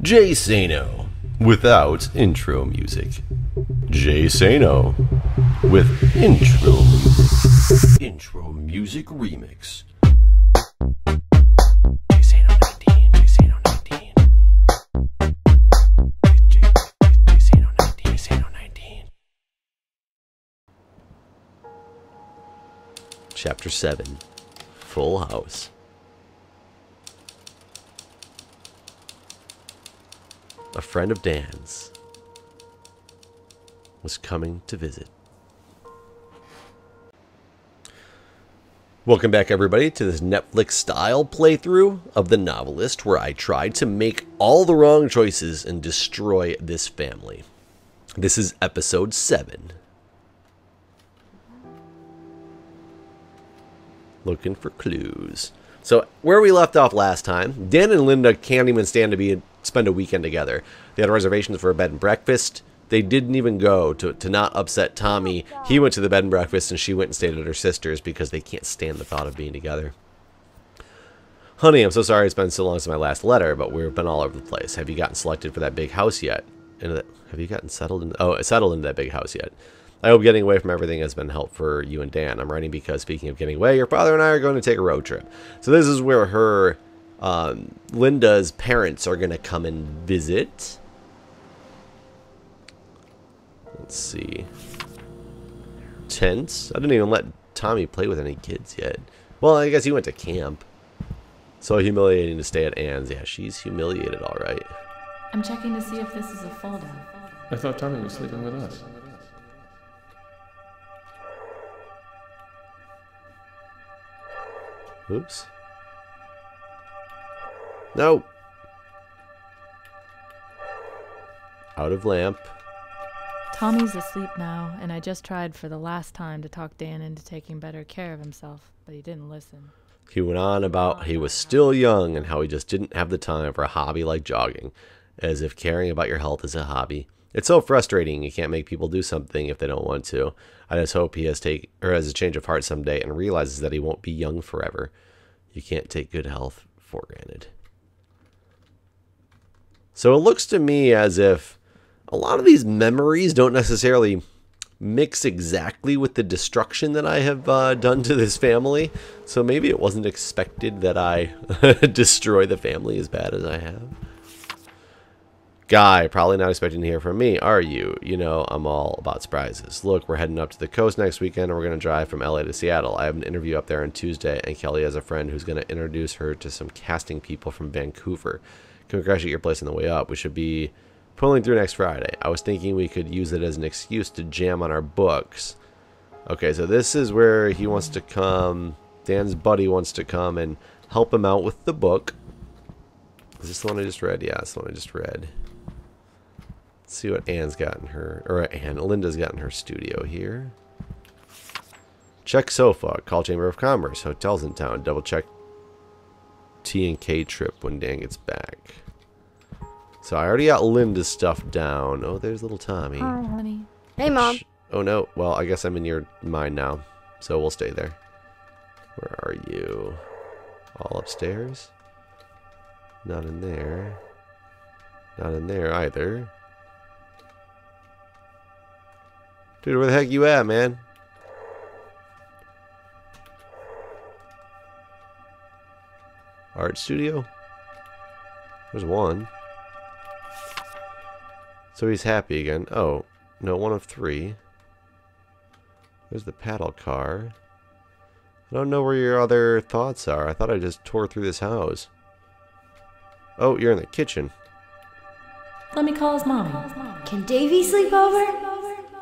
Jay Sano without intro music. Jay Sano with intro music. Intro music remix. Jay Sano 19. Jay Sano 19. Jay Sano 19. Jay Sano 19. Chapter 7. Full House. A friend of Dan's was coming to visit. Welcome back, everybody, to this Netflix-style playthrough of The Novelist, where I tried to make all the wrong choices and destroy this family. This is episode 7. Looking for clues. So, where we left off last time, Dan and Linda can't even stand to spend a weekend together. They had reservations for a bed and breakfast. They didn't even go to not upset Tommy. He went to the bed and breakfast and she went and stayed at her sister's because they can't stand the thought of being together. Honey, I'm so sorry it's been so long since my last letter, but we've been all over the place. Have you gotten selected for that big house yet? Have you gotten settled into that big house yet? I hope getting away from everything has been helpful for you and Dan. I'm writing because, speaking of getting away, your father and I are going to take a road trip. So this is where her, Linda's parents are going to come and visit. Let's see. Tents. I didn't even let Tommy play with any kids yet. Well, I guess he went to camp. So humiliating to stay at Anne's. Yeah, she's humiliated, all right. I'm checking to see if this is a fold-out. I thought Tommy was sleeping with us. Oops. No. Out of lamp. Tommy's asleep now, and I just tried for the last time to talk Dan into taking better care of himself, but he didn't listen. He went on about he was still young and how he just didn't have the time for a hobby like jogging, as if caring about your health is a hobby. It's so frustrating you can't make people do something if they don't want to. I just hope he has a change of heart someday and realizes that he won't be young forever. You can't take good health for granted. So it looks to me as if a lot of these memories don't necessarily mix exactly with the destruction that I have done to this family. So maybe it wasn't expected that I destroy the family as bad as I have. Guy, probably not expecting to hear from me, are you? You know, I'm all about surprises. Look, we're heading up to the coast next weekend, and we're going to drive from LA to Seattle. I have an interview up there on Tuesday, and Kelly has a friend who's going to introduce her to some casting people from Vancouver. Can we crash at your place on the way up? We should be pulling through next Friday. I was thinking we could use it as an excuse to jam on our books. Okay, so this is where he wants to come. Dan's buddy wants to come and help him out with the book. Is this the one I just read? Yeah, it's the one I just read. Let's see what Anne's got in her, or Linda's got in her studio here. Check sofa, call Chamber of Commerce, hotels in town, double check T&K trip when Dan gets back. So I already got Linda's stuff down. Oh, there's little Tommy. Hi, honey. Hey, Mom. Oh no, well I guess I'm in your mind now, so we'll stay there. Where are you? All upstairs? Not in there. Not in there either. Dude, where the heck you at, man? Art studio? There's one. So he's happy again. Oh, no, one of 3. There's the paddle car. I don't know where your other thoughts are. I thought I just tore through this house. Oh, you're in the kitchen. Let me call his mommy. Can Davy sleep over?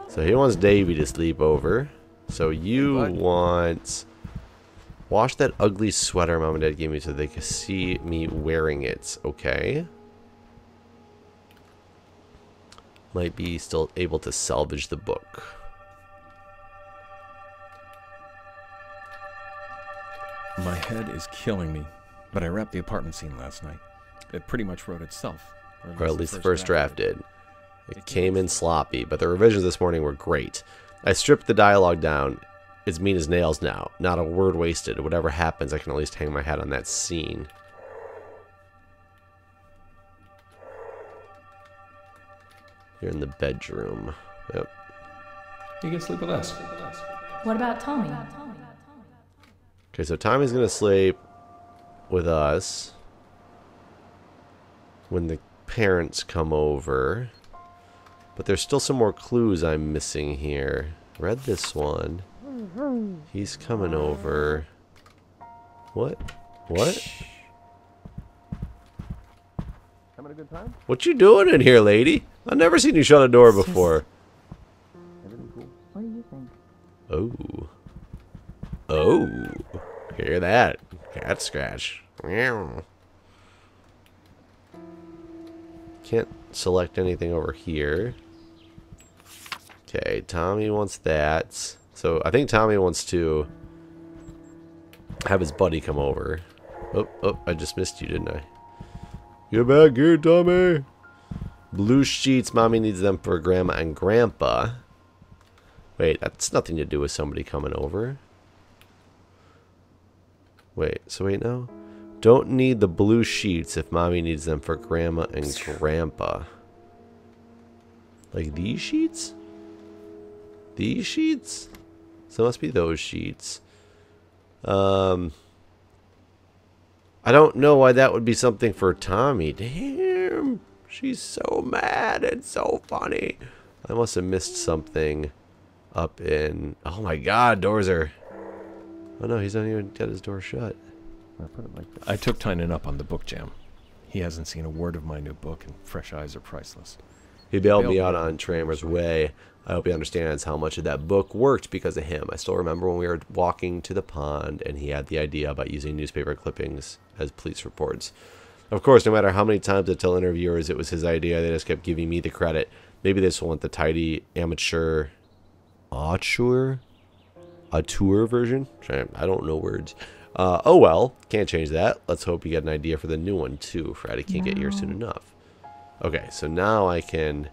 So he wants Davy to sleep over. So you want... Wash that ugly sweater Mom and Dad gave me so they could see me wearing it. Okay. Might be still able to salvage the book. My head is killing me, but I wrapped the apartment scene last night. It pretty much wrote itself. Or at least the first draft did. It came in sloppy, but the revisions this morning were great. I stripped the dialogue down. It's mean as nails now. Not a word wasted. Whatever happens, I can at least hang my hat on that scene. You're in the bedroom. Yep. You can sleep with us. What about Tommy? Okay, so Tommy's gonna sleep with us when the parents come over. But there's still some more clues I'm missing here. Read this one. He's coming over. What? What? Having a good time? What you doing in here, lady? I've never seen you shut a door before. Everything cool? What do you think? Oh. Oh. Hear that? Cat scratch. Meow. Can't select anything over here. Okay, Tommy wants that. So I think Tommy wants to have his buddy come over. Oh, I just missed you, didn't I? Get back here, Tommy. Blue sheets. Mommy needs them for Grandma and Grandpa. Wait, that's nothing to do with somebody coming over. Wait, no. Don't need the blue sheets if Mommy needs them for Grandma and Grandpa. Like these sheets? These sheets? So it must be those sheets. I don't know why that would be something for Tommy. Damn. She's so mad. It's so funny. I must have missed something up in... Oh my god, doors are... Oh no, he's not even got his door shut. I took Tynan up on the book jam. He hasn't seen a word of my new book, and fresh eyes are priceless. He bailed me out on Tramer's Way. I hope he understands how much of that book worked because of him. I still remember when we were walking to the pond and he had the idea about using newspaper clippings as police reports. Of course, no matter how many times I tell interviewers it was his idea, they just kept giving me the credit. Maybe they just want the tidy auteur version? I don't know words. Oh well, can't change that. Let's hope you get an idea for the new one too. Friday can't get here soon enough. Okay, so now I can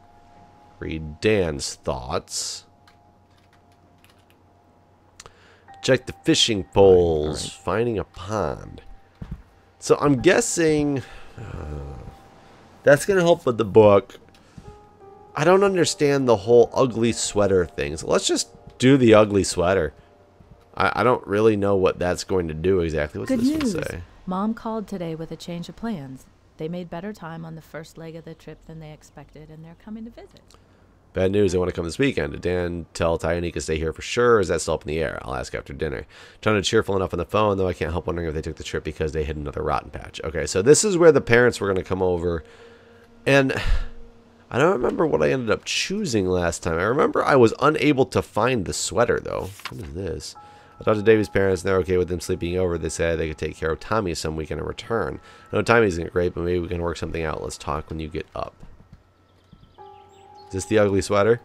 read Dan's thoughts. Check the fishing poles. Right. Finding a pond. So I'm guessing that's going to help with the book. I don't understand the whole ugly sweater thing. So let's just do the ugly sweater. I don't really know what that's going to do exactly. What's Good this news. one say? Mom called today with a change of plans. They made better time on the first leg of the trip than they expected, and they're coming to visit. Bad news, they want to come this weekend. Did Dan tell Tyone to stay here for sure, or is that still up in the air? I'll ask after dinner. Sounded cheerful enough on the phone, though I can't help wondering if they took the trip because they hit another rotten patch. Okay, so this is where the parents were going to come over, and I don't remember what I ended up choosing last time. I remember I was unable to find the sweater, though. What is this? I talked to Davy's parents, and they're okay with them sleeping over. They said they could take care of Tommy some weekend and return. I know Tommy isn't great, but maybe we can work something out. Let's talk when you get up. Is this the ugly sweater?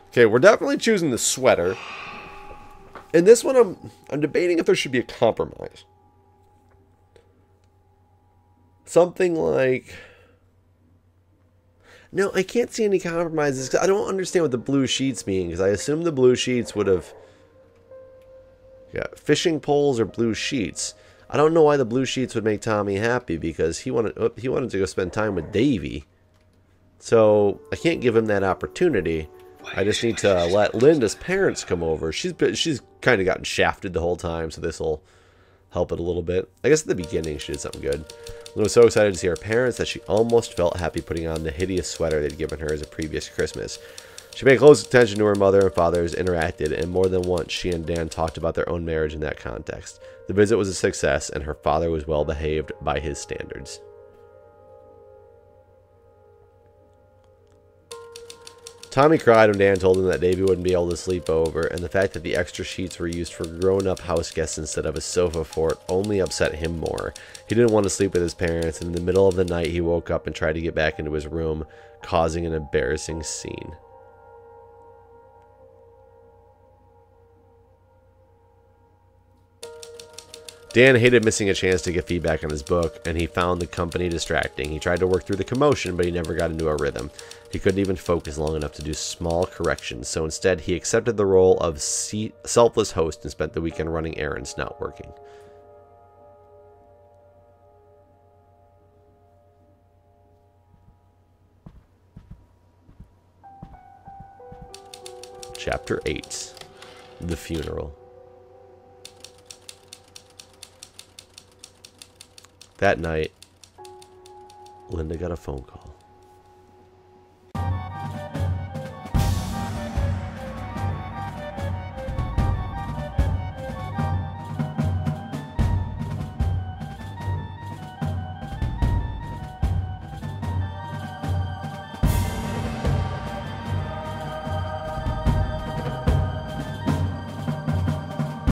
Okay, we're definitely choosing the sweater. And this one, I'm debating if there should be a compromise. Something like... No, I can't see any compromises, because I don't understand what the blue sheets mean, because I assume the blue sheets would have... Yeah, fishing poles or blue sheets. I don't know why the blue sheets would make Tommy happy, because he wanted to go spend time with Davy. So I can't give him that opportunity. I just need to let Linda's parents come over. She's kind of gotten shafted the whole time, so this will help it a little bit. I guess at the beginning she did something good. Linda was so excited to see her parents that she almost felt happy putting on the hideous sweater they'd given her as a previous Christmas. She paid close attention to her mother and father as interacted, and more than once she and Dan talked about their own marriage in that context. The visit was a success, and her father was well behaved by his standards. Tommy cried when Dan told him that Davy wouldn't be able to sleep over, and the fact that the extra sheets were used for grown-up house guests instead of a sofa fort only upset him more. He didn't want to sleep with his parents, and in the middle of the night he woke up and tried to get back into his room, causing an embarrassing scene. Dan hated missing a chance to get feedback on his book, and he found the company distracting. He tried to work through the commotion, but he never got into a rhythm. He couldn't even focus long enough to do small corrections, so instead he accepted the role of selfless host and spent the weekend running errands, not working. Chapter 8. The Funeral. That night, Linda got a phone call.